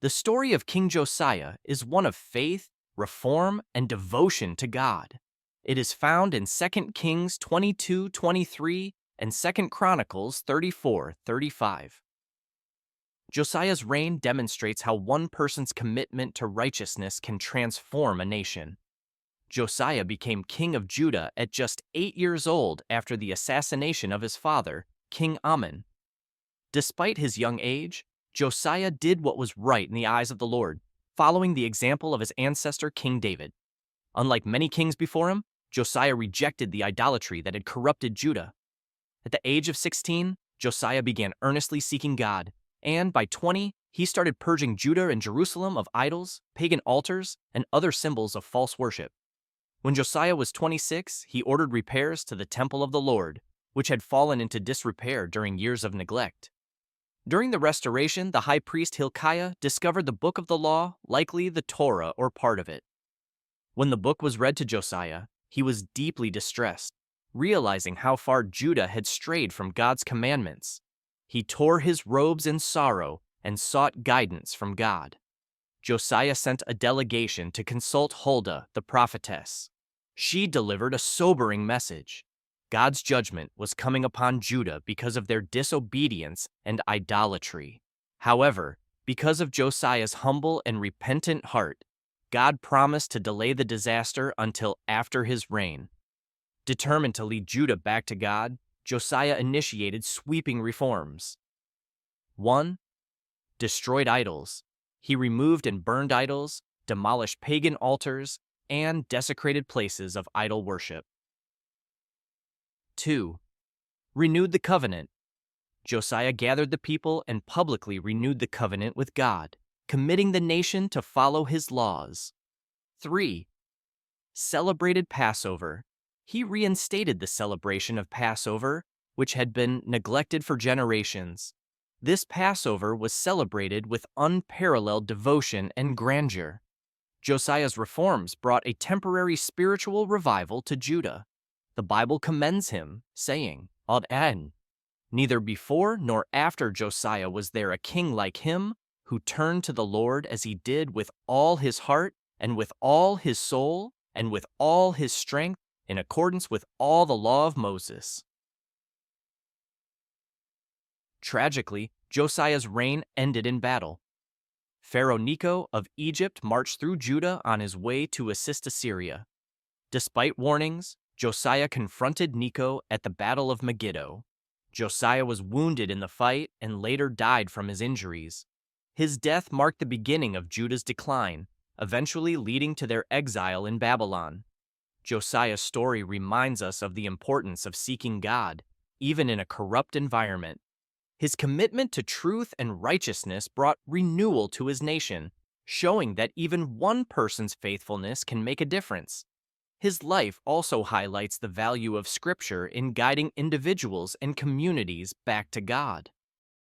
The story of King Josiah is one of faith, reform, and devotion to God. It is found in 2 Kings 22:23 and 2 Chronicles 34:35. Josiah's reign demonstrates how one person's commitment to righteousness can transform a nation. Josiah became king of Judah at just 8 years old after the assassination of his father, King Ammon. Despite his young age, Josiah did what was right in the eyes of the Lord, following the example of his ancestor King David. Unlike many kings before him, Josiah rejected the idolatry that had corrupted Judah. At the age of 16, Josiah began earnestly seeking God, and by 20, he started purging Judah and Jerusalem of idols, pagan altars, and other symbols of false worship. When Josiah was 26, he ordered repairs to the temple of the Lord, which had fallen into disrepair during years of neglect. During the restoration, the high priest Hilkiah discovered the book of the law, likely the Torah or part of it. When the book was read to Josiah, he was deeply distressed, realizing how far Judah had strayed from God's commandments. He tore his robes in sorrow and sought guidance from God. Josiah sent a delegation to consult Huldah, the prophetess. She delivered a sobering message. God's judgment was coming upon Judah because of their disobedience and idolatry. However, because of Josiah's humble and repentant heart, God promised to delay the disaster until after his reign. Determined to lead Judah back to God, Josiah initiated sweeping reforms. 1. Destroyed idols. He removed and burned idols, demolished pagan altars, and desecrated places of idol worship. 2. Renewed the covenant. Josiah gathered the people and publicly renewed the covenant with God, committing the nation to follow his laws. 3. Celebrated Passover. He reinstated the celebration of Passover, which had been neglected for generations. This Passover was celebrated with unparalleled devotion and grandeur. Josiah's reforms brought a temporary spiritual revival to Judah. The Bible commends him, saying, "Ad-en, neither before nor after Josiah was there a king like him, who turned to the Lord as he did with all his heart and with all his soul and with all his strength, in accordance with all the law of Moses." Tragically, Josiah's reign ended in battle. Pharaoh Necho of Egypt marched through Judah on his way to assist Assyria. Despite warnings, Josiah confronted Necho at the Battle of Megiddo. Josiah was wounded in the fight and later died from his injuries. His death marked the beginning of Judah's decline, eventually leading to their exile in Babylon. Josiah's story reminds us of the importance of seeking God, even in a corrupt environment. His commitment to truth and righteousness brought renewal to his nation, showing that even one person's faithfulness can make a difference. His life also highlights the value of Scripture in guiding individuals and communities back to God.